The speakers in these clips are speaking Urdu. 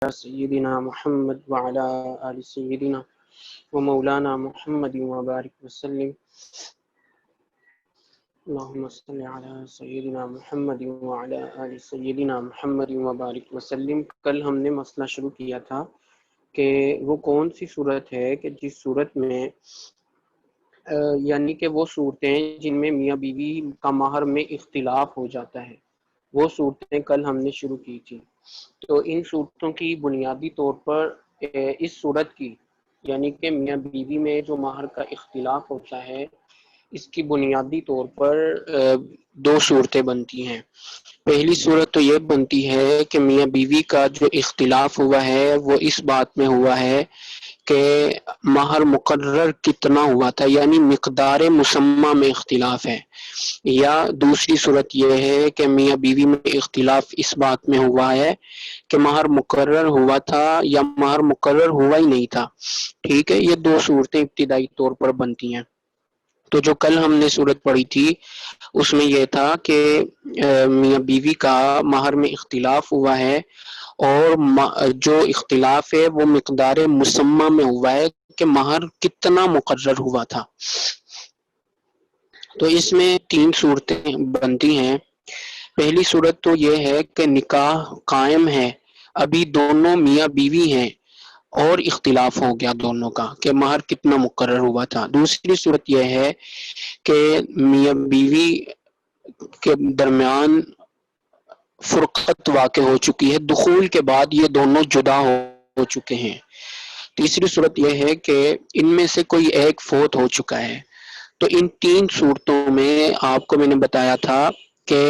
سیدنا محمد وعلى آل سیدنا ومولانا محمد وبارک وسلم اللهم صل على سیدنا محمد وعلى آل سیدنا محمد وبارک وسلم۔ کل ہم نے مسئلہ شروع کیا تھا کہ وہ کون سی صورت ہے کہ جس صورت میں یعنی کہ وہ صورتیں جن میں میاں بیوی کا مہر میں اختلاف ہو جاتا ہے، وہ صورتیں کل ہم نے شروع کی تھی۔ تو ان صورتوں کی بنیادی طور پر اس صورت کی یعنی کہ میاں بیوی میں جو مہر کا اختلاف ہوتا ہے، اس کی بنیادی طور پر دو صورتیں بنتی ہیں۔ پہلی صورت تو یہ بنتی ہے کہ میاں بیوی کا جو اختلاف ہوا ہے وہ اس بات میں ہوا ہے کہ مہر مقرر کتنا ہوا تھا، یعنی مقدار مسمہ میں اختلاف ہے، یا دوسری صورت یہ ہے کہ میاں بیوی میں اختلاف اس بات میں ہوا ہے کہ مہر مقرر ہوا تھا یا مہر مقرر ہوا ہی نہیں تھا۔ ٹھیک ہے، یہ دو صورتیں ابتدائی طور پر بنتی ہیں۔ تو جو کل ہم نے صورت پڑھی تھی اس میں یہ تھا کہ میاں بیوی کا مہر میں اختلاف ہوا ہے اور جو اختلاف ہے وہ مقدار مسمہ میں ہوا ہے کہ مہر کتنا مقرر ہوا تھا۔ تو اس میں تین صورتیں بنتی ہیں۔ پہلی صورت تو یہ ہے کہ نکاح قائم ہے، ابھی دونوں میاں بیوی ہیں اور اختلاف ہو گیا دونوں کا کہ مہر کتنا مقرر ہوا تھا۔ دوسری صورت یہ ہے کہ میاں بیوی کے درمیان فرقت واقع ہو چکی ہے، دخول کے بعد یہ دونوں جدا ہو چکے ہیں۔ تیسری صورت یہ ہے کہ ان میں سے کوئی ایک فوت ہو چکا ہے۔ تو ان تین صورتوں میں آپ کو میں نے بتایا تھا کہ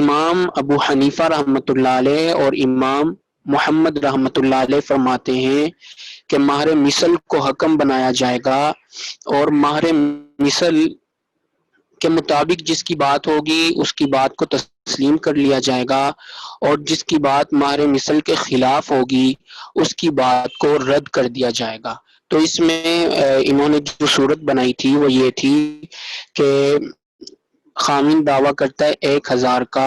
امام ابو حنیفہ رحمۃ اللہ علیہ اور امام محمد رحمۃ اللہ علیہ فرماتے ہیں کہ مہر مثل کو حکم بنایا جائے گا، اور مہر مثل کے مطابق جس کی بات ہوگی اس کی بات کو تسلیم کر لیا جائے گا، اور جس کی بات مہر مثل کے خلاف ہوگی اس کی بات کو رد کر دیا جائے گا۔ تو اس میں انہوں نے جو صورت بنائی تھی وہ یہ تھی کہ خامن دعویٰ کرتا ہے 1000 کا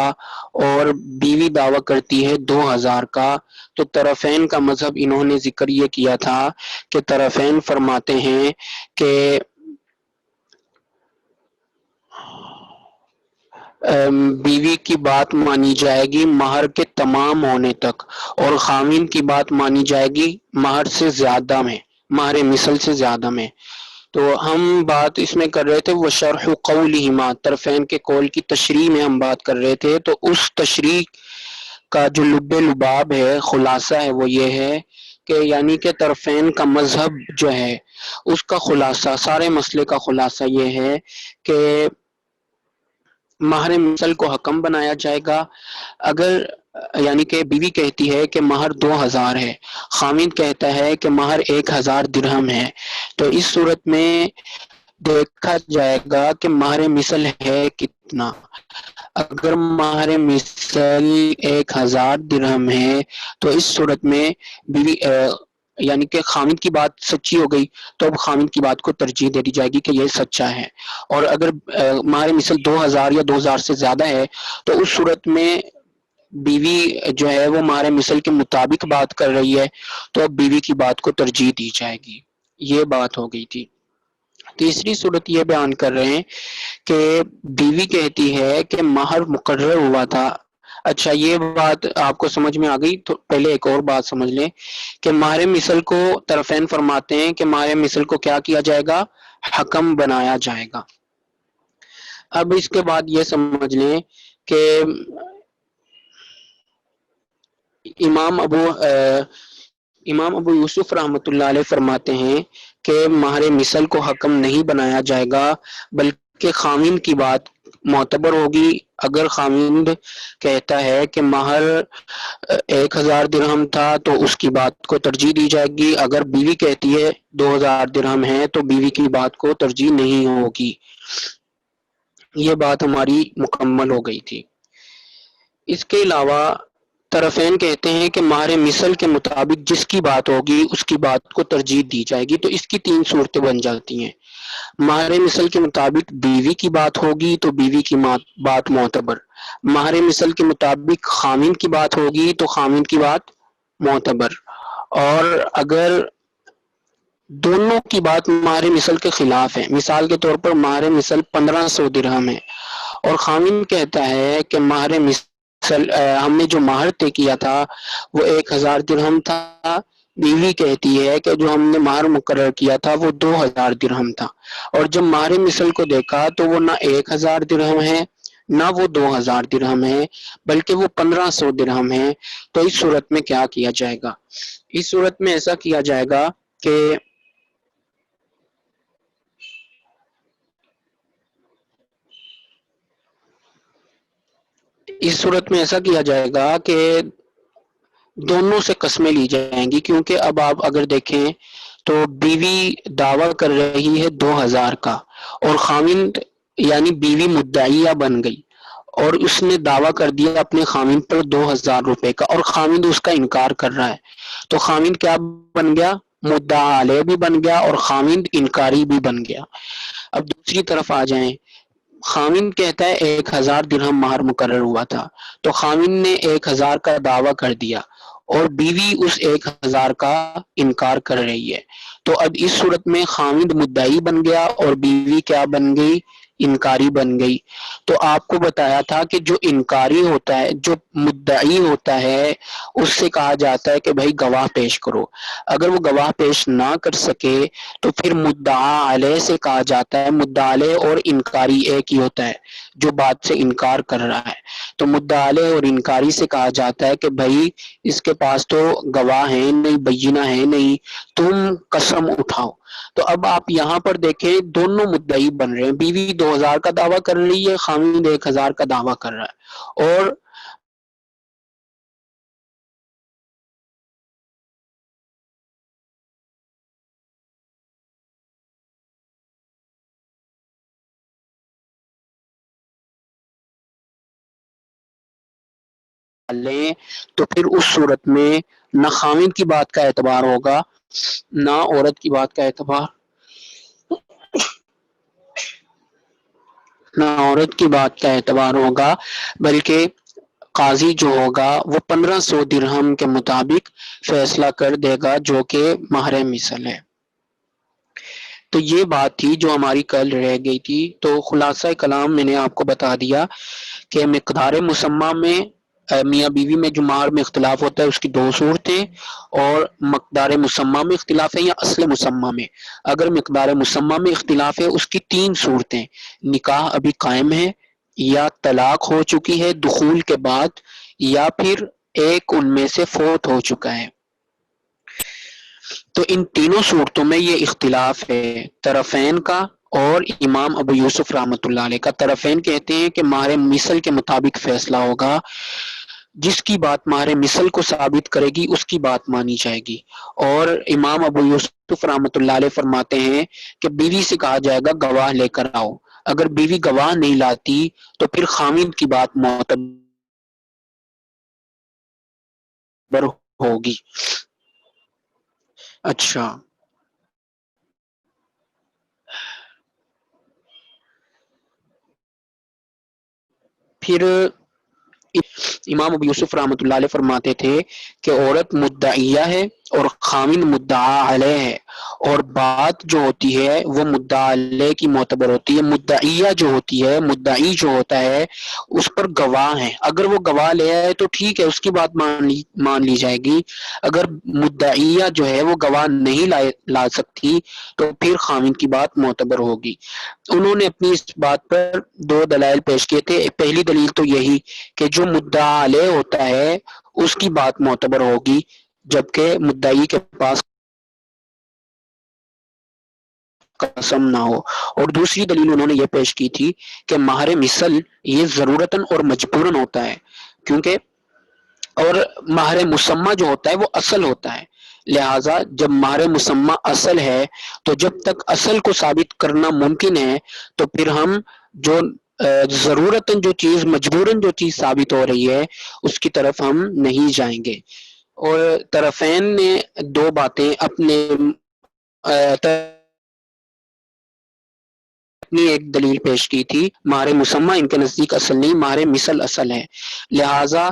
اور بیوی دعویٰ کرتی ہے 2000 کا۔ تو طرفین کا مذہب انہوں نے ذکر یہ کیا تھا کہ طرفین فرماتے ہیں کہ بیوی کی بات مانی جائے گی مہر کے تمام ہونے تک، اور خامن کی بات مانی جائے گی مہر سے زیادہ میں، مہر مثل سے زیادہ میں۔ تو ہم بات اس میں کر رہے تھے وہ شرح قولہما، طرفین کے قول کی تشریح میں ہم بات کر رہے تھے۔ تو اس تشریح کا جو لب لباب ہے، خلاصہ ہے، وہ یہ ہے کہ یعنی کہ طرفین کا مذہب جو ہے اس کا خلاصہ، سارے مسئلے کا خلاصہ یہ ہے کہ مہر مثل کو حکم بنایا جائے گا۔ اگر یعنی کہ بیوی کہتی ہے کہ مہر 2000 ہے، خامند کہتا ہے کہ مہر 1000 درہم ہے، تو اس صورت میں دیکھا جائے گا کہ مہر مثل ہے کتنا۔ اگر مہر مثل 1000 درہم ہے تو اس صورت میں بیوی یعنی کہ خامند کی بات سچی ہو گئی تو اب خامند کی بات کو ترجیح دے دی جائے گی کہ یہ سچا ہے، اور اگر مہر مثل 2000 یا 2000 سے زیادہ ہے تو اس صورت میں بیوی جو ہے وہ مہر مثل کے مطابق بات کر رہی ہے، تو اب بیوی کی بات کو ترجیح دی جائے گی۔ یہ بات ہو گئی تھی۔ تیسری صورت یہ بیان کر رہے ہیں کہ بیوی کہتی ہے کہ مہر مقرر ہوا تھا۔ اچھا، یہ بات آپ کو سمجھ میں آ گئی؟ تو پہلے ایک اور بات سمجھ لیں کہ مہر مثل کو طرفین فرماتے ہیں کہ مہر مثل کو کیا کیا جائے گا؟ حکم بنایا جائے گا۔ اب اس کے بعد یہ سمجھ لیں کہ امام ابو یوسف رحمۃ اللہ علیہ فرماتے ہیں کہ مہر مثل کو حکم نہیں بنایا جائے گا، بلکہ خامند کی بات معتبر ہوگی۔ اگر خامند کہتا ہے کہ مہر 1000 درہم تھا تو اس کی بات کو ترجیح دی جائے گی، اگر بیوی کہتی ہے 2000 درہم ہے تو بیوی کی بات کو ترجیح نہیں ہوگی۔ یہ بات ہماری مکمل ہو گئی تھی۔ اس کے علاوہ طرفین کہتے ہیں کہ مہر مثل کے مطابق جس کی بات ہوگی اس کی بات کو ترجیح دی جائے گی۔ تو اس کی تین صورتیں بن جاتی ہیں۔ مہر مثل کے مطابق بیوی کی بات ہوگی تو بیوی کی بات معتبر، مہر مثل کے مطابق خامند کی بات ہوگی تو خامند کی بات معتبر. اور اگر دونوں کی بات مہر مثل کے خلاف ہے، مثال کے طور پر مہر مثل 1500 درہم ہے اور خامن کہتا ہے کہ مہر مثل ہم نے جو مہر طے کیا تھا وہ 1000 درہم تھا، بیوی کہتی ہے کہ جو ہم نے مہر مقرر کیا تھا وہ 2000 درہم تھا، اور جب مہر مثل کو دیکھا تو وہ نہ 1000 درہم ہے نہ وہ 2000 درہم ہے بلکہ وہ 1500 درہم ہے. تو اس صورت میں کیا کیا جائے گا؟ اس صورت میں ایسا کیا جائے گا کہ ایسا کیا جائے گا کہ دونوں سے قسمیں لی جائیں گی، کیونکہ اب آپ اگر دیکھیں تو بیوی دعویٰ کر رہی ہے 2000 کا اور خاوند یعنی بیوی مدعیہ بن گئی اور اس نے دعویٰ کر دیا اپنے خاوند پر 2000 روپے کا اور خاوند اس کا انکار کر رہا ہے، تو خاوند کیا بن گیا؟ مدعا علیہ بھی بن گیا اور خاوند انکاری بھی بن گیا. اب دوسری طرف آ جائیں، خاوند کہتا ہے 1000 درہم مہر مقرر ہوا تھا، تو خاوند نے 1000 کا دعویٰ کر دیا اور بیوی اس 1000 کا انکار کر رہی ہے. تو اب اس صورت میں خاوند مدعی بن گیا اور بیوی کیا بن گئی؟ انکاری بن گئی. تو آپ کو بتایا تھا کہ جو انکاری ہوتا ہے، جو مدعی ہوتا ہے، اس سے کہا جاتا ہے کہ بھائی گواہ پیش کرو. اگر وہ گواہ پیش نہ کر سکے تو پھر مدعا علیہ سے کہا جاتا ہے، مدعا علیہ اور انکاری ایک ہی ہوتا ہے جو بات سے انکار کر رہا ہے، تو مدعا علیہ اور انکاری سے کہا جاتا ہے کہ بھائی اس کے پاس تو گواہ ہے نہیں، بینہ ہے نہیں، تم قسم اٹھاؤ. تو اب آپ یہاں پر دیکھیں دونوں مدعی بن رہے ہیں، بیوی 2000 کا دعویٰ کر رہی ہے، خاوند 1000 کا دعویٰ کر رہا ہے. اور لیں تو پھر اس صورت میں نہ خاوند کی بات کا اعتبار ہوگا نہ عورت کی بات کا اعتبار، نہ عورت کی بات کا اعتبار ہوگا، بلکہ قاضی جو ہوگا وہ 1500 درہم کے مطابق فیصلہ کر دے گا جو کہ مہر مثل ہے. تو یہ بات تھی جو ہماری کل رہ گئی تھی. تو خلاصہ کلام میں نے آپ کو بتا دیا کہ مقدار مسمہ میں میاں بیوی میں جو مہر میں اختلاف ہوتا ہے اس کی دو صورتیں، اور مقدار مسمہ میں اختلاف ہے یا اصل مسمہ میں. اگر مقدار مسمہ میں اختلاف ہے اس کی تین صورتیں: نکاح ابھی قائم ہے، یا طلاق ہو چکی ہے دخول کے بعد، یا پھر ایک ان میں سے فوت ہو چکا ہے. تو ان تینوں صورتوں میں یہ اختلاف ہے طرفین کا اور امام ابو یوسف رحمۃ اللہ علیہ کا. طرفین کہتے ہیں کہ مہر مثل کے مطابق فیصلہ ہوگا، جس کی بات مہر مثل کو ثابت کرے گی اس کی بات مانی جائے گی. اور امام ابو یوسف رحمۃ اللہ علیہ فرماتے ہیں کہ بیوی سے کہا جائے گا گواہ لے کر آؤ، اگر بیوی گواہ نہیں لاتی تو پھر خاوند کی بات معتبر ہوگی. اچھا، پھر امام ابو یوسف رحمۃ اللہ علیہ فرماتے تھے کہ عورت مدعیہ ہے اور خاوند مدعا علیہ ہے، اور بات جو ہوتی ہے وہ مدعا علیہ کی معتبر ہوتی ہے. مدعیہ جو ہوتی ہے، مدعی جو ہوتا ہے اس پر گواہ ہے، اگر وہ گواہ لے آئے تو ٹھیک ہے اس کی بات مان لی جائے گی. اگر مدعیہ جو ہے وہ گواہ نہیں لا سکتی تو پھر خاوند کی بات معتبر ہوگی. انہوں نے اپنی اس بات پر دو دلائل پیش کیے تھے. پہلی دلیل تو یہی کہ جو مدعا علیہ ہوتا ہے اس کی بات معتبر ہوگی جبکہ مدعی کے پاس قسم نہ ہو. اور دوسری دلیل انہوں نے یہ پیش کی تھی کہ مہر مثل یہ ضرورتاً اور مجبوراً ہوتا ہے، کیونکہ اور مہر مسمہ جو ہوتا ہے وہ اصل ہوتا ہے، لہٰذا جب مہر مسمہ اصل ہے تو جب تک اصل کو ثابت کرنا ممکن ہے تو پھر ہم جو ضرورتاً جو چیز مجبوراً جو چیز ثابت ہو رہی ہے اس کی طرف ہم نہیں جائیں گے. اور طرفین نے دو باتیں اپنے اپنی ایک دلیل پیش کی تھی، مہر مسمہ ان کے نزدیک اصل نہیں، مہر مثل اصل ہے. لہٰذا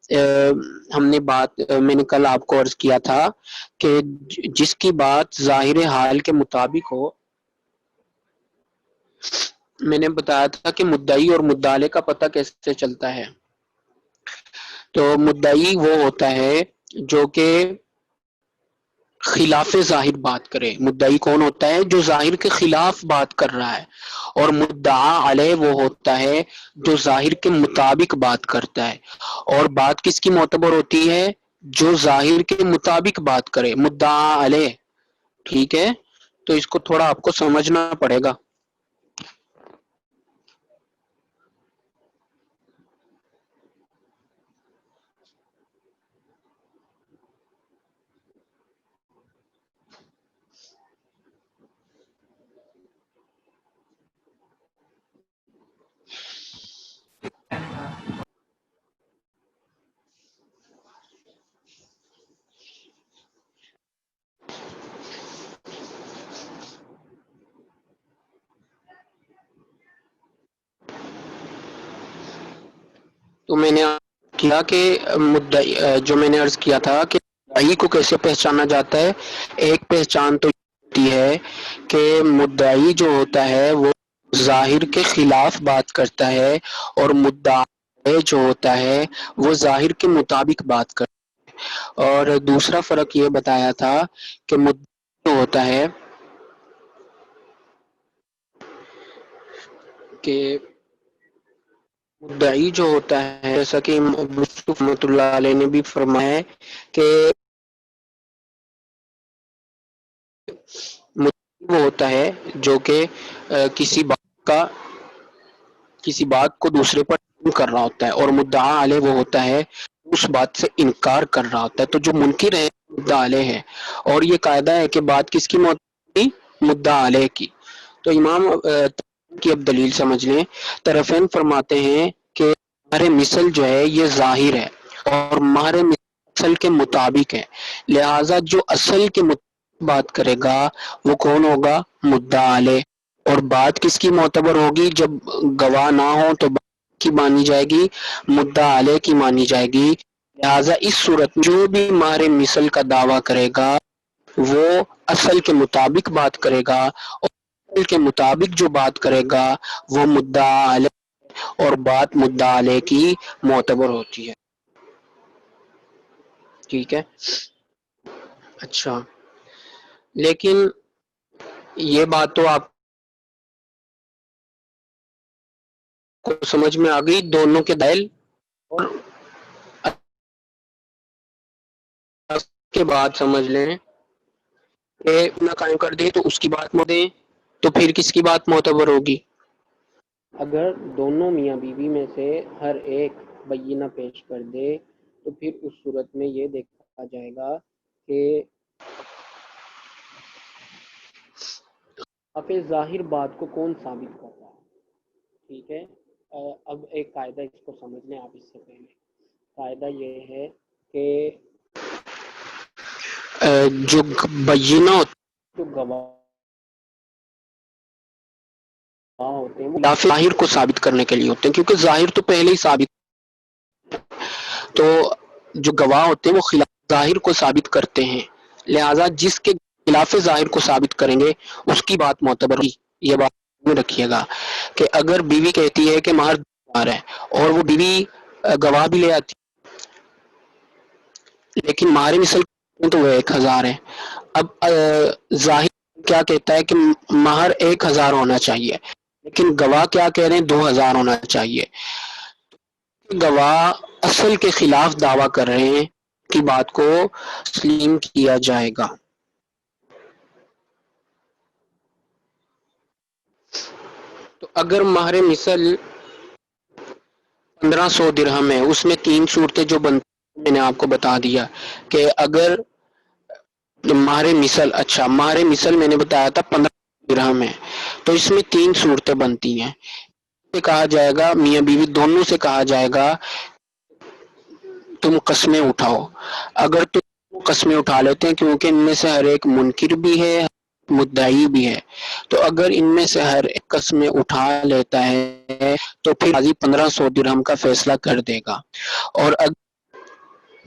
ہم نے بات میں نے کل آپ کو عرض کیا تھا کہ جس کی بات ظاہر حال کے مطابق ہو، میں نے بتایا تھا کہ مدعی اور مدعا کا پتہ کیسے چلتا ہے. تو مدعی وہ ہوتا ہے جو کہ خلاف ظاہر بات کرے. مدعی کون ہوتا ہے؟ جو ظاہر کے خلاف بات کر رہا ہے. اور مدعا علیہ وہ ہوتا ہے جو ظاہر کے مطابق بات کرتا ہے. اور بات کس کی معتبر ہوتی ہے؟ جو ظاہر کے مطابق بات کرے، مدعا علیہ. ٹھیک ہے، تو اس کو تھوڑا آپ کو سمجھنا پڑے گا. تو میں نے کیا کہ مدعی، جو میں نے عرض کیا تھا کہ مدعی کو کیسے پہچانا جاتا ہے. ایک پہچان تو ہوتی ہے کہ مدعی جو ہوتا ہے وہ ظاہر کے خلاف بات کرتا ہے، اور مدعا جو ہوتا ہے وہ ظاہر کے مطابق بات کرتا ہے. اور دوسرا فرق یہ بتایا تھا کہ مدعی جو ہوتا ہے کہ مدعی جو ہوتا ہے، جیسا کہ یوسف رحمۃ اللہ علیہ نے بھی فرمایا ہے کہ مدعی وہ ہوتا ہے جو کہ کسی بات کو دوسرے پر کر رہا ہوتا ہے، اور مدعا علیہ وہ ہوتا ہے اس بات سے انکار کر رہا ہوتا ہے. تو جو منکر ہے مدعا علیہ ہے. اور یہ قاعدہ ہے کہ بات کس کی موت، مدعا علیہ کی. تو امام کی اب دلیل سمجھ لیں. طرفین فرماتے ہیں کہ مہر مثل جو ہے یہ ظاہر ہے، اور مہر اصل کے مطابق ہے. لہذا جو اصل کے مطابق بات کرے گا وہ کون ہوگا؟ مدعا علیہ. اور بات کس کی معتبر ہوگی؟ جب گواہ نہ ہو تو بات کی مانی جائے گی، مدعا علیہ کی مانی جائے گی. لہذا اس صورت جو بھی مہر مثل کا دعویٰ کرے گا وہ اصل کے مطابق بات کرے گا، اور اصل کے مطابق جو بات کرے گا وہ مدعا علیہ، اور بات مدعا علیہ کی معتبر ہوتی ہے. ٹھیک ہے. اچھا، لیکن یہ بات تو آپ کو سمجھ میں آ گئی دونوں کے دلائل. اور اس کے بعد سمجھ لیں کہ نہ قائم کر دے تو اس کی بات دیں، تو پھر کس کی بات معتبر ہوگی؟ اگر دونوں میاں بیوی میں سے ہر ایک بینہ پیش کر دے تو پھر اس صورت میں یہ دیکھا جائے گا کہ خلاف ظاہر بات کو کون ثابت کر رہا ہے. ٹھیک ہے. اب ایک قاعدہ اس کو سمجھ لیں آپ. اس سے پہلے قاعدہ یہ ہے کہ جو بینہ جو گواہ ہوتے ہیں وہ خلاف ظاہر کو ثابت کرنے کے لیے ہوتے ہیں، کیونکہ ظاہر تو پہلے ہی ثابت. تو جو گواہ ہوتے ہیں وہ خلاف ظاہر کو ثابت کرتے ہیں. لہذا جس کے خلاف ظاہر کو ثابت کریں گے اس کی بات معتبر ہوگی. یہ بات رکھیے گا کہ اگر بیوی کہتی ہے کہ مہر 2,000 ہے اور وہ بیوی گواہ بھی لے آتی لیکن مہر مثل تو وہ 1,000 ہے. اب ظاہر کیا کہتا ہے کہ مہر 1,000 ہونا چاہیے، لیکن گواہ کیا کہہ رہے ہیں؟ 2,000 ہونا چاہیے. گواہ اصل کے خلاف دعویٰ کر رہے ہیں کی بات کو تسلیم کیا جائے گا. تو اگر مہر مثل 1,500 درہم ہے، اس میں 3 صورتیں جو بنتی میں نے آپ کو بتا دیا کہ اگر مہر مثل، اچھا مہر مثل میں نے بتایا تھا 15 درہم ہے، تو اس میں 3 صورتیں بنتی ہیں. کہا جائے گا میاں بیوی دونوں سے کہا جائے گا تم قسمیں اٹھاؤ. اگر تم قسمیں اٹھا لیتے ہیں کیونکہ ان میں سے ہر ایک منکر بھی ہے مدعی بھی ہے، تو اگر ان میں سے ہر ایک قسمیں اٹھا لیتا ہے تو پھر قاضی 1,500 درہم کا فیصلہ کر دے گا. اور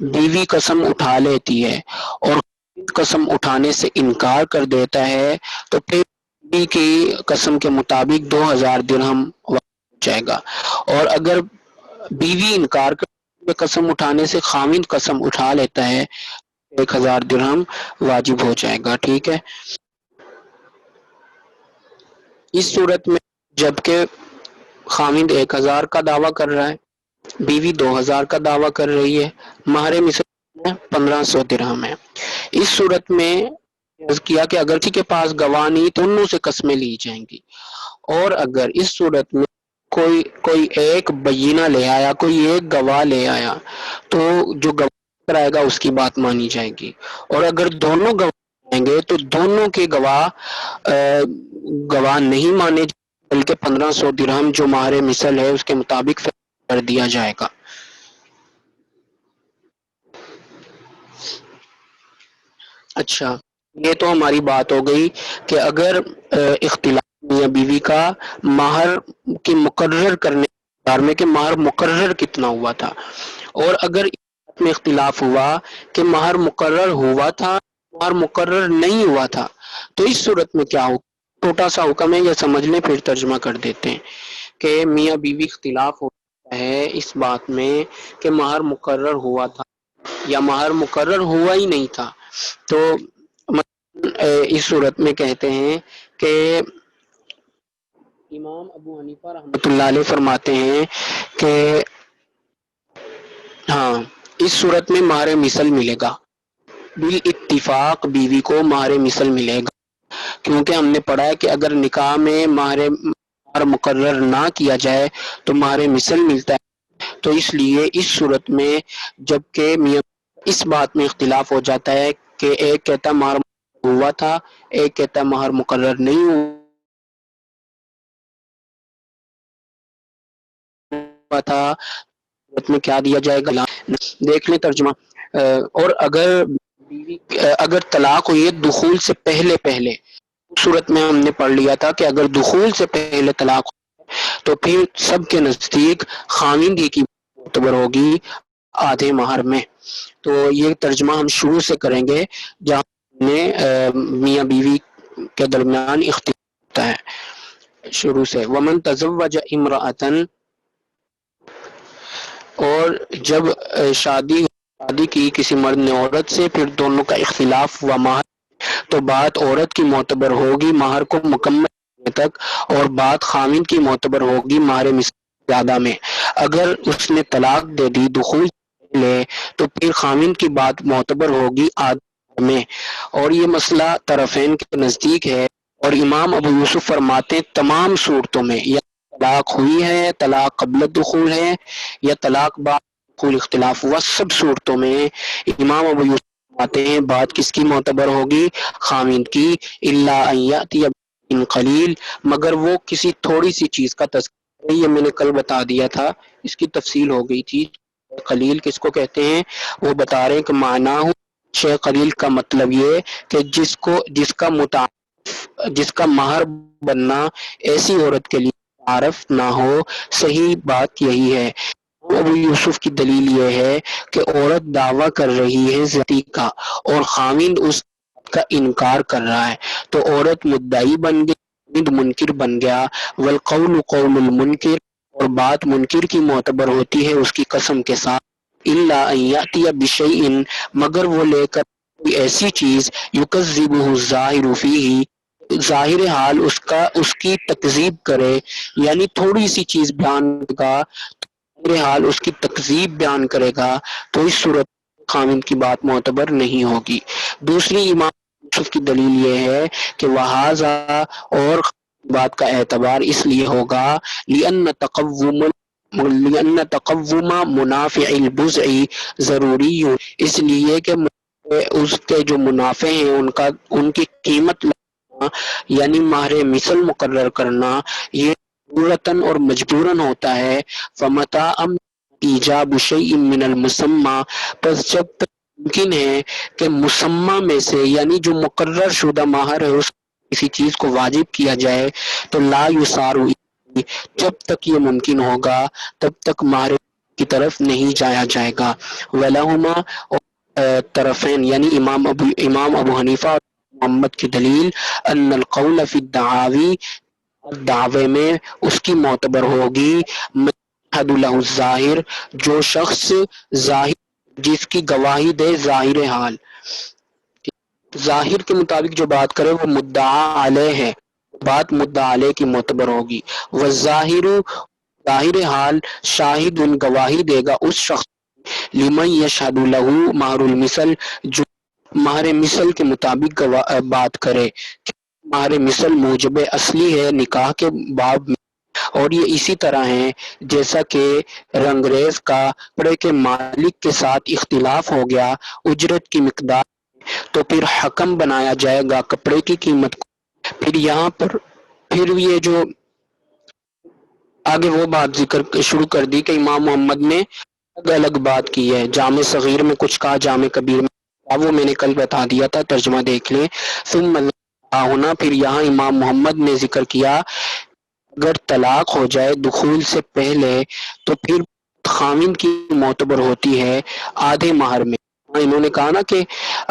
بیوی قسم اٹھا لیتی ہے اور قسم اٹھانے سے انکار کر دیتا ہے تو پھر بیوی کی قسم کے مطابق 2000 درہم ہو جائے گا، اور اگر بیوی انکار کر قسم اٹھانے سے خاوند قسم اٹھا لیتا ہے 1000 درہم واجب ہو جائے گا. ٹھیک ہے. اس صورت میں جبکہ خاوند 1000 کا دعویٰ کر رہا ہے، بیوی 2000 کا دعویٰ کر رہی ہے، مہر مثل 1500 درہم ہے. اس صورت میں عرض کیا کہ اگر کسی کے پاس گواہ نہیں تو دونوں سے قسمیں لی جائیں گی، اور اگر اس صورت میں کوئی ایک بینہ لے آیا، کوئی ایک گواہ لے آیا، تو جو گواہ کرائے گا اس کی بات مانی جائے گی، اور اگر دونوں گواہ آئیں گے تو دونوں کے گواہ نہیں مانے بلکہ 1500 درہم جو مہر مثل ہے اس کے مطابق کر دیا جائے گا. اچھا، یہ تو ہماری بات ہو گئی کہ اگر اختلاف میاں بیوی کا مہر کی مقرر کرنے کے بارے میں کہ مہر مقرر کتنا ہوا تھا، اور اگر اس میں اختلاف ہوا کہ مہر مقرر ہوا تھا، مہر مقرر نہیں ہوا تھا، تو اس صورت میں کیا ہو؟ چھوٹا سا حکم ہے، یہ سمجھ لیں پھر ترجمہ کر دیتے ہیں کہ میاں بیوی اختلاف ہوتا ہے اس بات میں کہ مہر مقرر ہوا تھا یا مہر مقرر ہوا ہی نہیں تھا، تو اس صورت میں کہتے ہیں کہ امام ابو حنیفہ رحمۃ اللہ علیہ فرماتے ہیں کہ ہاں، اس صورت میں مہر مثل ملے گا، اتفاق بیوی کو مہر مثل ملے گا، کیونکہ ہم نے پڑھا ہے کہ اگر نکاح میں مہر مقرر نہ کیا جائے تو مہر مثل ملتا ہے. تو اس لیے اس صورت میں جبکہ میاں اس بات میں اختلاف ہو جاتا ہے کہ ایک کہتا مہر ہوا تھا، ایک کہتا مہر مقرر نہیں ہوا تھا، میں کیا دیا جائے گا؟ دیکھ لیں ترجمہ. اور اگر طلاق ہوئی ہے دخول سے پہلے صورت میں ہم نے پڑھ لیا تھا کہ اگر دخول سے پہلے طلاق تو پھر سب کے نزدیک خاوند ہی کی معتبر ہوگی آدھے مہر میں. تو یہ ترجمہ ہم شروع سے کریں گے جہاں نے میاں بیوی کے درمیان اختلاف ہوتا ہے. شروع سے ومن تزوج امرأتن، اور جب شادی کی کسی مرد نے عورت سے، پھر دونوں کا اختلاف ہوا مہر، تو بات عورت کی معتبر ہوگی مہر کو مکمل کرنے تک، اور بات خاوند کی معتبر ہوگی مہر مثل زیادہ میں. اگر اس نے طلاق دے دی دخول لے تو پھر خاوند کی بات معتبر ہوگی آدھے میں، اور یہ مسئلہ طرفین کے نزدیک ہے، اور امام ابو یوسف فرماتے ہیں تمام صورتوں میں، یا طلاق ہوئی ہے، طلاق قبل دخول ہے، یا طلاق بعد دخول اختلاف ہوا، سب صورتوں میں امام ابو یوسف فرماتے ہیں بات کس کی معتبر ہوگی؟ خاوند کی. الا ان یاتی ان قلیل، مگر وہ کسی تھوڑی سی چیز کا تذکرہ، یہ میں نے کل بتا دیا تھا، اس کی تفصیل ہو گئی تھی. قلیل کس کو کہتے ہیں وہ بتا رہے ہیں کہ معنی ہوں شے قلیل کا مطلب یہ کہ جس کا مہر بننا ایسی عورت کے لیے عارف نہ ہو. صحیح بات یہی ہے. ابو یوسف کی دلیل یہ ہے کہ عورت دعویٰ کر رہی ہے زتی کا اور خاوند اس کا انکار کر رہا ہے، تو عورت مدعی بن گئی، منکر بن گیا. والقول قول المنکر، اور بات منکر کی معتبر ہوتی ہے اس کی قسم کے ساتھ. الا ان یاتی بشیء، مگر وہ لے کر کوئی ایسی چیز یکذبہ الظاہر فیہ، ظاہر حال اس کی تکذیب کرے، یعنی تھوڑی سی چیز بیان کا ظاہر حال اس کی تکذیب بیان کرے گا، تو اس صورت خاوند کی بات معتبر نہیں ہوگی. دوسری امام یوسف کی دلیل یہ ہے کہ وہذا، اور بات کا اعتبار اس لیے ہوگا لأن تقوم منافع البضع ضروری، اس لیے کہ اس کے جو منافع ہیں ان کی قیمت یعنی مہر مثل مقرر کرنا یہ ضرورتاً اور مجبوراً ہوتا ہے. فمتى ایجاب شیء من المسمى، پس جب تک ممکن ہے کہ مسمى میں سے یعنی جو مقرر شدہ مہر ہے اس کسی چیز کو واجب کیا جائے، تو لا یسار، جب تک یہ ممکن ہوگا تب تک مہر کی طرف نہیں جایا جائے گا. ولہما طرفین یعنی امام ابو حنیفہ اور محمد کی دلیل ان القول فی الدعاوی دعوے میں اس کی معتبر ہوگی مشہد له الظاہر جو شخص ظاہر جس کی گواہی دے ظاہر حال ظاہر کے مطابق جو بات کرے وہ مدعا علیہ ہے بات مدعا علیہ کی معتبر ہوگی. والظاہر ظاہر حال شاہد ان گواہی دے گا اس شخص لمن یشہد لہ مہر المثل جو مہر مثل کے مطابق بات کرے. مہر مثل موجب اصلی ہے نکاح کے باب میں اور یہ اسی طرح ہے جیسا کہ رنگریز کا کپڑے کے مالک کے ساتھ اختلاف ہو گیا اجرت کی مقدار تو پھر حکم بنایا جائے گا کپڑے کی قیمت کو. پھر یہاں پر پھر یہ جو آگے وہ بات ذکر شروع کر دی کہ امام محمد نے الگ الگ بات کی ہے. جامع صغیر میں کچھ کہا جامع کبیر میں وہ میں نے کل بتا دیا تھا ترجمہ دیکھ لیں. ثم ہونا پھر یہاں امام محمد نے ذکر کیا اگر طلاق ہو جائے دخول سے پہلے تو پھر خامن کی معتبر ہوتی ہے آدھے مہر میں. انہوں نے کہا نا کہ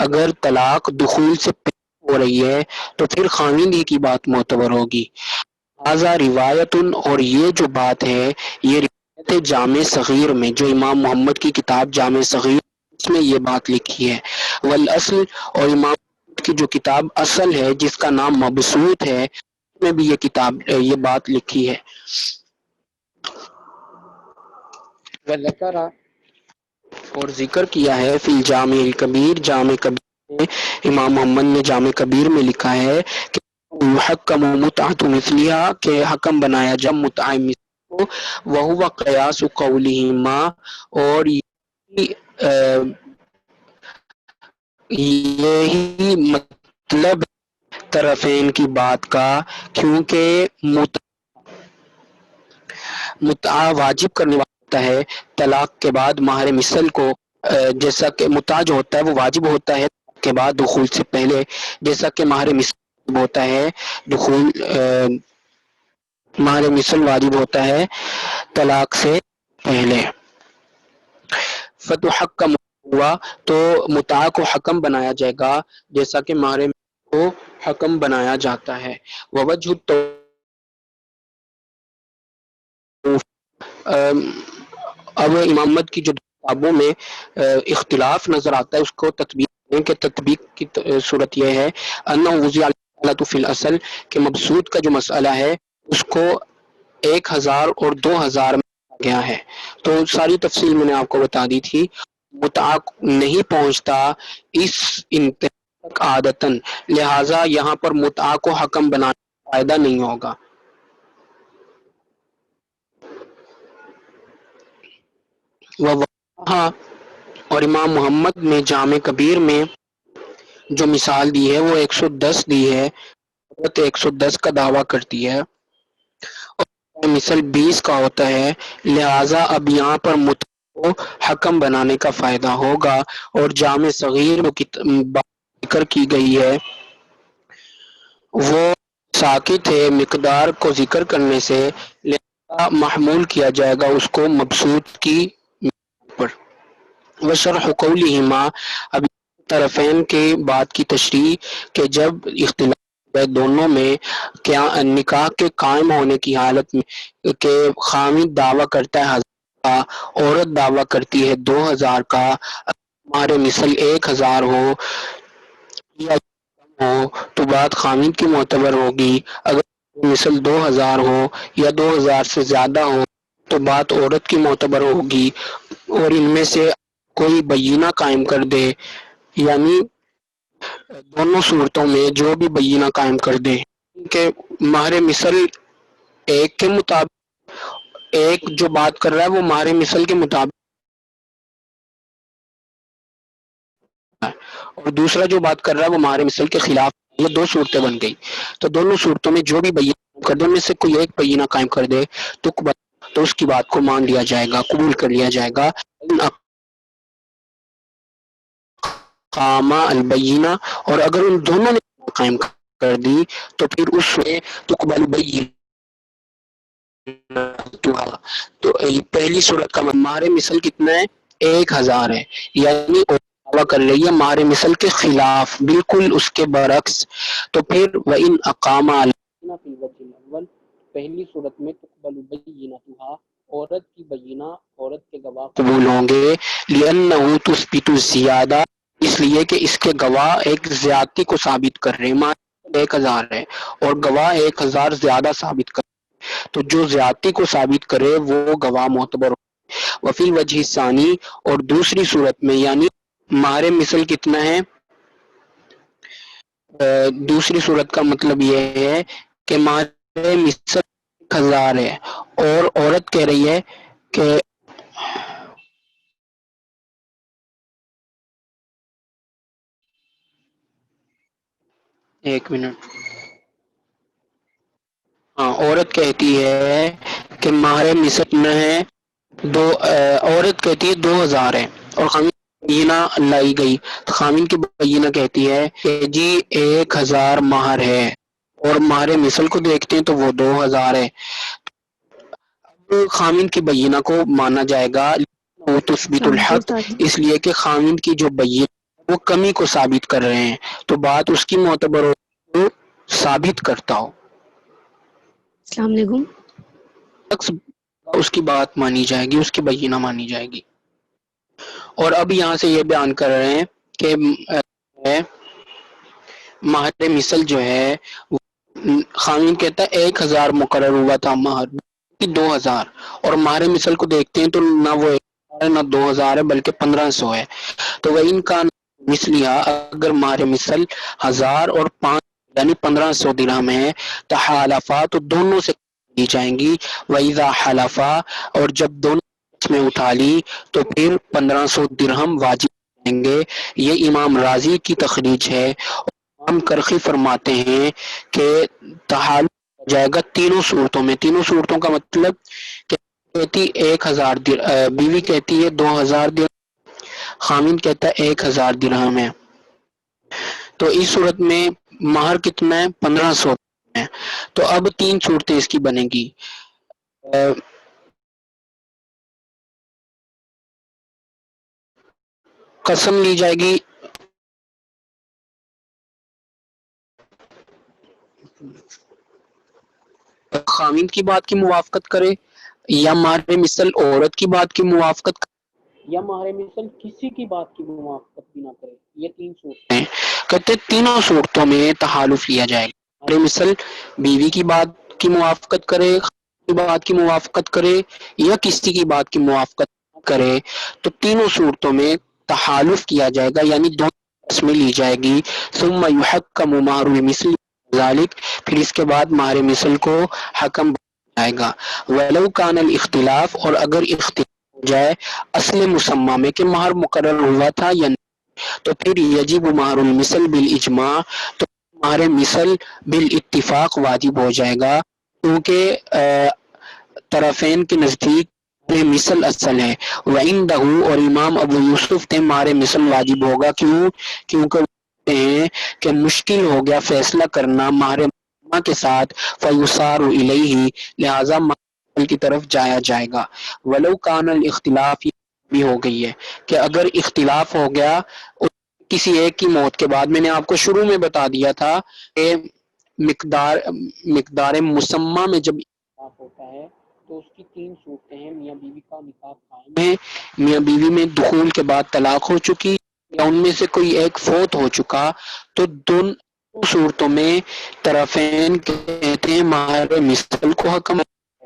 اگر طلاق دخول سے پہلے ہو رہی ہے تو پھر خامن ہی کی بات معتبر ہوگی. آزا روایت اور یہ جو بات ہے یہ روایت جامع صغیر میں جو امام محمد کی کتاب جامع صغیر اس میں یہ بات لکھی ہے. والاصل اور امام کی جو کتاب اصل ہے جس کا نام مبسوط ہے اس میں بھی یہ کتاب یہ بات لکھی ہے. اور ذکر کیا ہے فی الجامع الکبیر جامع کبیر میں امام محمد نے جامع کبیر میں لکھا ہے کہ حکم متعۃ مثلیہ کہ حکم بنایا جب متع مثل کو وہو قیاس قولہما اور یہی مطلب طرفین کی بات کا کیونکہ متع واجب کرنے والا ہوتا ہے طلاق کے بعد مہر مثل کو جیسا کہ متع جو ہوتا ہے وہ واجب ہوتا ہے کے بعد دخول سے پہلے جیسا کہ مہر مثل ہوتا ہے دخول مہر مثل واجب ہوتا ہے طلاق سے پہلے. فتحکم ہوا تو متع کو حکم بنایا جائے گا جیسا کہ مہر کو حکم بنایا جاتا ہے. ووجہ اب امامت کی جو کتابوں میں اختلاف نظر آتا ہے اس کو تطبیق کے تطبیق کی صورت یہ ہے انہ وضع الحالۃ فی الاصل کہ مبسوط کا جو مسئلہ ہے اس کو 1000 اور 2000 میں گیا ہے. تو ساری تفصیل میں نے آپ کو بتا دی تھی. متع نہیں پہنچتا اس انتہا تک عادتاً لہٰذا یہاں پر متع کو حکم بنانے کا فائدہ نہیں ہوگا. وہاں اور امام محمد نے جامع کبیر میں جو مثال دی ہے وہ 110 دی ہے 110 کا دعویٰ کرتی ہے اور مثل 20 کا ہوتا ہے. لہٰذا اب یہاں پر متع کو حکم بنانے کا فائدہ ہوگا اور جامع صغیر ذکر کی گئی ہے وہ ساکت ہے مقدار کو ذکر کرنے سے لہذا محمول کیا جائے گا اس کو مبسوط کی پر. وشرح قولہما اب طرفین کے بات کی تشریح کہ جب اختلاف ہے دونوں میں کیا نکاح کے قائم ہونے کی حالت میں کہ خامد دعویٰ کرتا ہے 1000 کا عورت دعویٰ کرتی ہے 2000 کا ہمارے مثل 1000 ہو یا ہو تو بات خامد کی معتبر ہوگی. اگر مثل 2000 ہو یا 2000 سے زیادہ ہو تو بات عورت کی معتبر ہوگی اور ان میں سے کوئی بینہ قائم کر دے یعنی دونوں صورتوں میں جو بھی بینہ قائم کر دے کہ مہر مثل ایک کے مطابق ایک جو بات کر رہا ہے وہ مہر مثل کے مطابق اور دوسرا جو بات کر رہا ہے وہ مہر مثل کے خلاف. یہ دو صورتیں بن گئی تو دونوں صورتوں میں جو بھی بینہ کر دے ان میں سے کوئی ایک بینہ قائم کر دے تو اس کی بات کو مان لیا جائے گا قبول کر لیا جائے گا. قامہ البینہ اور اگر ان دونوں نے قائم کر دی تو پھر اس میں تقبل بینہ تو پہلی صورت کا مہر مثل کتنا ہے؟ 1000 ہے، یعنی دعویٰ کر رہی ہے مہر مثل کے خلاف، بالکل اس کے برعکس. تو پھر وَإِنْ أَقَامَ عَلَيْنَا فِي الْوَجْهِ الْأَوَّلِ، پہلی صورت میں تقبل بینتها، عورت کی بینہ، عورت کے گواہ قبول ہوں گے، لِأَنَّهُ تُثْبِتُ الزِّيَادَةَ، اس لیے کہ اس کے گواہ ایک زیادتی کو ثابت کر رہے ہیں. 1000 ہے اور گواہ 1000 زیادہ ثابت کر، تو جو زیادتی کو ثابت کرے وہ گواہ معتبر ہو. وفی الوجہ ثانی، اور دوسری صورت میں یعنی مہر مثل کتنا ہے؟ دوسری صورت کا مطلب یہ ہے کہ مہر مثل 1000 ہے اور عورت کہہ رہی ہے کہ ایک منٹ، ہاں عورت کہتی ہے کہ مہر مثل کتنا ہے؟ عورت کہتی ہے 2000 ہے اور خامن بینہ لائی گئی، تو خامن کی بینہ کہتی ہے کہ جی 1000 مہر ہے، اور مہر مثل کو دیکھتے ہیں تو وہ 2000 ہے. خامن کی بینہ کو مانا جائے گا وہ تثبت السلام علیکم الحق، استاد جی۔ اس لیے کہ خامن کی جو بینہ وہ کمی کو ثابت کر رہے ہیں، تو بات اس کی معتبر ہو تو ثابت کرتا ہو. السلام علیکم۔ اس کی بات مانی جائے گی، اس کی بینہ مانی جائے گی. اور اب یہاں سے یہ بیان کر رہے ہیں کہ مہر مثل جو ہے خامن کہتا ہے 1000 مقرر ہوا تھا مہر 2000، اور مہر مثل کو دیکھتے ہیں تو نہ وہ 1000 ہے نہ 2000 ہے بلکہ 1500 ہے. تو وہ ان کا مثلیہ، اگر مہر مثل 1000 اور 5 یعنی 1500 درہم ہے، تحالفا تو دونوں سے دی جائیں گی. وَإِذَا حَلَفا، اور جب دونوں میں اٹھا لی تو پھر 1500 درہم واجب کریں گے. یہ امام راضی کی تخریج ہے. امام کرخی فرماتے ہیں کہ تحال جائے گا تینوں صورتوں میں. تینوں صورتوں کا مطلب کہ کہتی 1000 بیوی کہتی ہے 2000 درہم، خامن کہتا ہے 1000 درہم ہے. تو اس صورت میں مہر کتنا ہے؟ 1500 ہے. تو اب 3 صورتیں اس کی بنے گی. قسم لی جائے گی خامن کی بات کی موافقت کرے، یا مہر مثل عورت کی بات کی موافقت کرے، یا مہر مثل کسی کی بات کی موافقت بھی نہ کرے. یہ 3 صورتیں ہیں. کہتے تینوں صورتوں میں تحالف لیا جائے گا. مہر مثل بیوی کی بات کی موافقت کرے، کی بات کی موافقت کرے، یا کسی کی بات کی موافقت کرے، تو تینوں صورتوں میں تحالف کیا جائے گا، یعنی دونوں قسمیں لی جائے گی. ثم یحکم مہر مثل ذالک، پھر اس کے بعد مہر مثل کو حکم بنایا جائے گا. ولو کان الاختلاف، اور اگر اختلاف ہو جائے اصل مسمہ میں کہ مہر مقرر ہوا تھا یا نہیں، تو پھر یجب مہر المثل بالاجماع، تو مہر مثل بالاتفاق واجب ہو جائے گا، کیونکہ طرفین کے نزدیک مہر مثل اصل ہے. وَعِنْدَهُ، اور امام ابو یوسف نے مہر مثل واجب ہوگا. کیونکہ کہتے ہیں کہ مشکل ہو گیا فیصلہ کرنا مہر مسمہ کے ساتھ، فَيُصَارُ إِلَيْهِ، لہذا مہر کی طرف جایا جائے گا. وَلَوْ كَانَ الْاخْتِلَافِ، بھی ہو گئی ہے کہ اگر اختلاف ہو گیا کسی ایک کی موت کے بعد، میں نے آپ کو شروع میں بتا دیا تھا کہ مقدار مسمہ میں جب اختلاف ہوتا ہے تو اس کی 3 صورتیں ہیں. میاں بیوی کا نکاح قائم ہے، میاں بیوی میں دخول کے بعد طلاق ہو چکی، یا ان میں سے کوئی ایک فوت ہو چکا. تو دونوں صورتوں میں طرفین کہتے ہیں مہر مثل کو حکم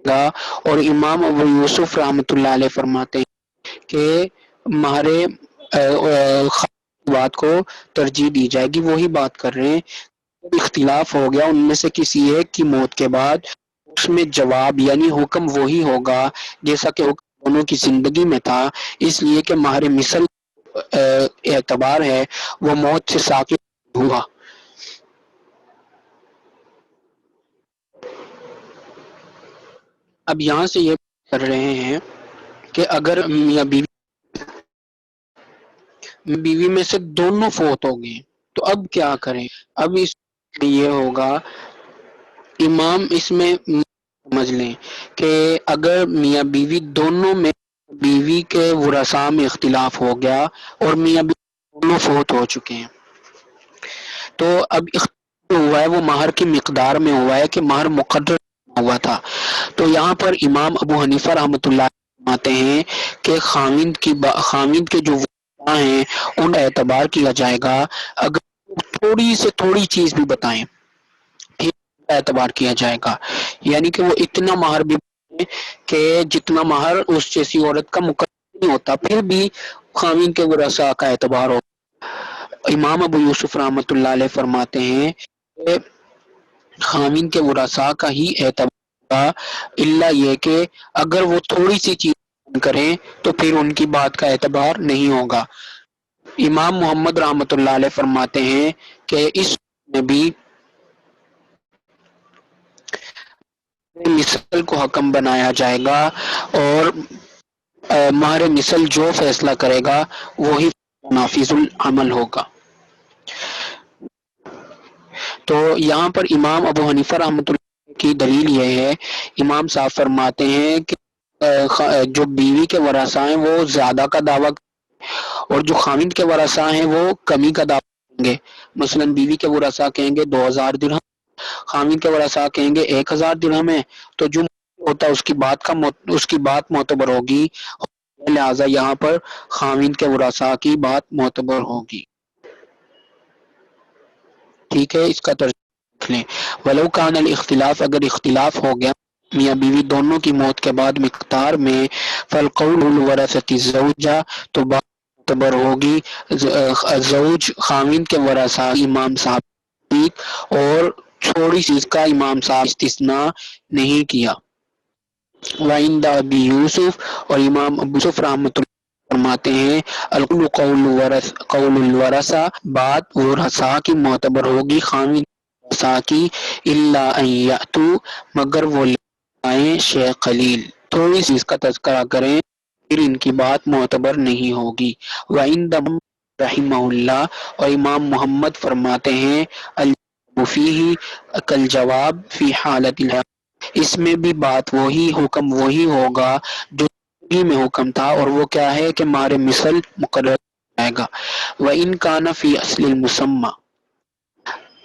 گا. اور امام ابو یوسف رحمۃ اللہ علیہ فرماتے ہیں کہ مہر بات کو ترجیح دی جائے گی. وہی بات کر رہے ہیں، اختلاف ہو گیا ان میں سے کسی ایک کی موت کے بعد، اس میں جواب یعنی حکم وہی ہوگا جیسا کہ حکم دونوں کی زندگی میں تھا. اس لیے کہ مہر مثل اعتبار ہے وہ موت سے ساقط ہوا. اب یہاں سے یہ کر رہے ہیں کہ اگر میاں بیوی میں سے دونوں فوت ہو گئے تو اب کیا کریں؟ اب اس یہ ہوگا، امام اس میں سمجھ لیں کہ اگر میاں بیوی دونوں میں بیوی کے ورثاء میں اختلاف ہو گیا اور میاں بیوی دونوں فوت ہو چکے ہیں، تو اب اختلاف ہوا ہے وہ مہر کی مقدار میں ہوا ہے کہ مہر مقرر ہوا تھا. تو یہاں پر امام ابو حنیفہ رحمۃ اللہ فرماتے ہیں کہ خاوند کے جو ورثاء ہیں ان کا اعتبار کیا جائے گا. اگر تھوڑی سے تھوڑی چیز بھی بتائیں پھر اعتبار کیا جائے گا، یعنی کہ وہ اتنا مہر بھی کہ جتنا مہر اس جیسی عورت کا مقرر نہیں ہوتا پھر بھی خاوند کے ورثاء کا اعتبار ہو. امام ابو یوسف رحمۃ اللہ علیہ فرماتے ہیں کہ خاوند کے ورثاء کا ہی اعتبار ہوگا، الا یہ کہ اگر وہ تھوڑی سی چیز کریں تو پھر ان کی بات کا اعتبار نہیں ہوگا. امام محمد رحمۃ اللہ علیہ فرماتے ہیں کہ اس میں بھی مثل کو حکم بنایا جائے گا اور مہر مثل جو فیصلہ کرے گا وہی نافذ العمل ہوگا. تو یہاں پر امام ابو حنیفہ رحمۃ اللہ کی دلیل یہ ہے، امام صاحب فرماتے ہیں کہ جو بیوی کے ورثاء ہیں وہ زیادہ کا دعویٰ اور جو خاوند کے ورثاء ہیں وہ کمی کا دعویٰ کریں گے. مثلا بیوی کے ورثاء کہیں گے 2000 درہم، خاوند کے ورثاء کہیں گے 1000 درہم ہے، تو جو ہوتا ہے اس کی بات معتبر ہوگی، لہٰذا یہاں پر خاوند کے ورثاء کی بات معتبر ہوگی. ٹھیک ہے، اس کا ترجمہ لکھ لیں. ولو کان الاختلاف، اگر اختلاف ہو گیا میاں بیوی دونوں کی موت کے بعد مقدار میں، فالقول الورثۃ الزوجہ، تو بات معتبر ہوگی زوج خاوند کے ورثاء امام صاحب کی، اور تھوڑی چیز کا امام صاحب استثناء نہیں کیا. وعند ابی یوسف، اور امام ابو یوسف رحمۃ اللہ فرماتے ہیں القول قول الورثہ، بات ورثاء کی معتبر ہوگی خاوند ورثاء کی، الا ان یاتوا، مگر وہ لائیں شیء قلیل، تھوڑی سی اس کا تذکرہ کریں پھر ان کی بات معتبر نہیں ہوگی. وعند رحمہ اللہ، اور امام محمد فرماتے ہیں فیہ کل جواب فی حالت الحق، اس میں بھی بات وہی حکم وہی ہوگا جو میں حکم تھا، اور وہ کیا ہے کہ مہر مثل مقرر جائے گا. وَإِنْ كَانَ فِي أَصْلِ الْمُسَمَّى،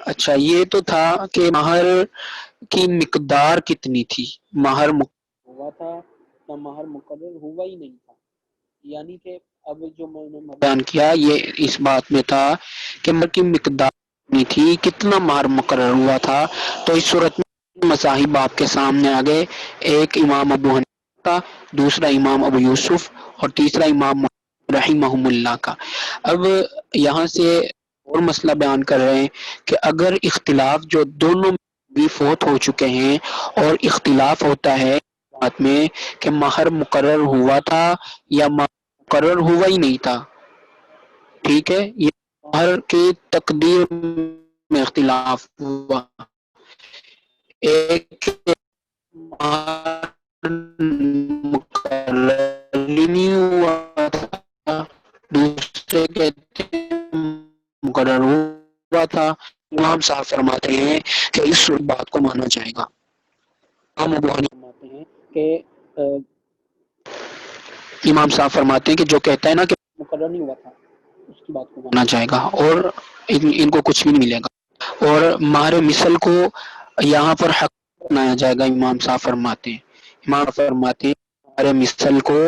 اچھا یہ تو تھا کہ مہر کی مقدار کتنی تھی، مہر مقرر ہوا تھا یا مہر مقرر ہوا ہی نہیں تھا. یعنی کہ اب جو میں نے بیان کیا یہ اس بات میں تھا کہ مہر کی مقدار کتنی تھی، کتنا مہر مقرر ہوا تھا. تو اس صورت میں مذاہب آپ کے سامنے آ گئے، ایک امام ابو حنیفہ کا، دوسرا امام ابو یوسف، اور تیسرا امام رحمہم اللہ کا. اب یہاں سے اور مسئلہ بیان کر رہے ہیں کہ اگر اختلاف جو دونوں بھی فوت ہو چکے ہیں اور اختلاف ہوتا ہے بات میں کہ مہر مقرر ہوا تھا یا مقرر ہوا ہی نہیں تھا، ٹھیک ہے، یہ مہر کی تقدیر میں اختلاف ہوا، ایک مہر مقرر نہیں ہوا تھا، دوسرے کہتے ہیں مقرر ہوا تھا. امام صاحب فرماتے ہیں کہ اس بات کو مانا جائے گا. امام صاحب فرماتے ہیں کہ جو کہتا ہے نا کہ مقرر نہیں ہوا تھا اس کی بات کو مانا جائے گا اور ان کو کچھ بھی نہیں ملے گا. اور مہر مثل کو یہاں پر حق بنایا جائے گا. امام صاحب فرماتے ہیں مہر مثل کو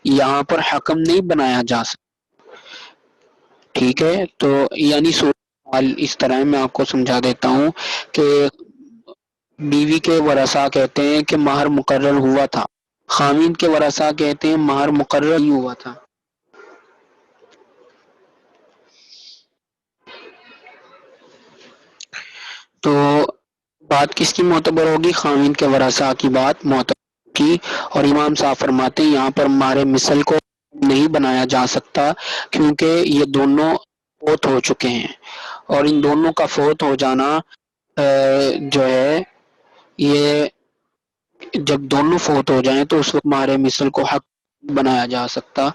یہاں پر حکم نہیں بنایا جا سکتا. ٹھیک ہے، تو یعنی سوال اس طرح ہے، میں آپ کو سمجھا دیتا ہوں کہ بیوی کے ورثاء کہتے ہیں کہ مہر مقرر ہوا تھا، خاوند کے ورثاء کہتے ہیں مہر مقرر نہیں ہوا تھا. تو بات کس کی معتبر ہوگی؟ خاوند کے ورثاء کی بات معتبر کی. اور امام صاحب فرماتے ہیں یہاں پر مہر مثل کو نہیں بنایا جا سکتا کیونکہ یہ دونوں فوت ہو چکے ہیں، اور ان دونوں کا فوت ہو جانا جو ہے یہ جب دونوں فوت ہو جائیں تو اس وقت مہر مثل کو حق بنایا جا سکتا.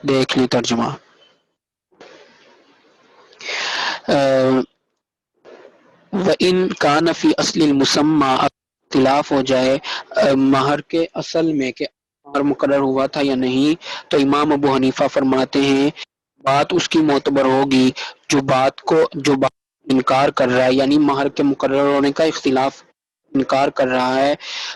دیکھ لیں ترجمہ. وَإِنْ كَانَ فِي أَصْلِ الْمُسَمَّى، اختلاف ہو جائے مہر کے اصل میں کہ مہر مقرر ہوا تھا یا نہیں، تو امام ابو حنیفہ فرماتے ہیں بات اس کی معتبر ہوگی جو بات انکار کر رہا ہے، یعنی مہر کے مقرر ہونے کا اختلاف انکار کر رہا ہے۔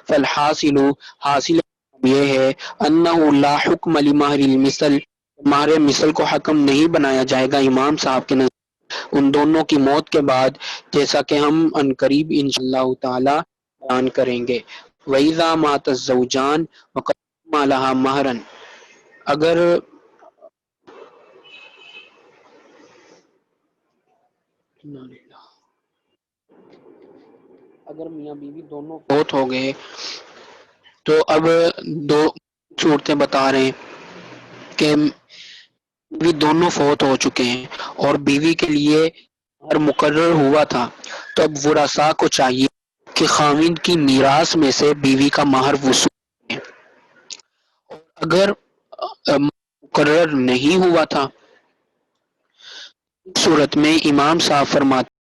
فالحاصل حاصل یہ ہے انہ لا حکم لمہر المثل، مہر مثل کو حکم نہیں بنایا جائے گا امام صاحب کے نزدیک ان دونوں کی موت کے بعد، جیسا کہ ہم عنقریب انشاءاللہ تعالی بیان کریں گے۔ وَإِذَا مَاتَ الزَّوْجَانِ وَقَدْ سَمَّى لَهَا مَهْرًا، اگر میاں بیوی دونوں فوت ہو گئے تو اب دو صورتیں بتا رہے ہیں کہ بیوی دونوں فوت ہو چکے ہیں اور بیوی کے لیے مہر مقرر ہوا تھا، تو اب ورثاء کو چاہیے کہ خاوند کی میراث میں سے بیوی کا مہر وصول کریں۔ اگر مقرر نہیں ہوا تھا، اس صورت میں امام صاحب فرماتے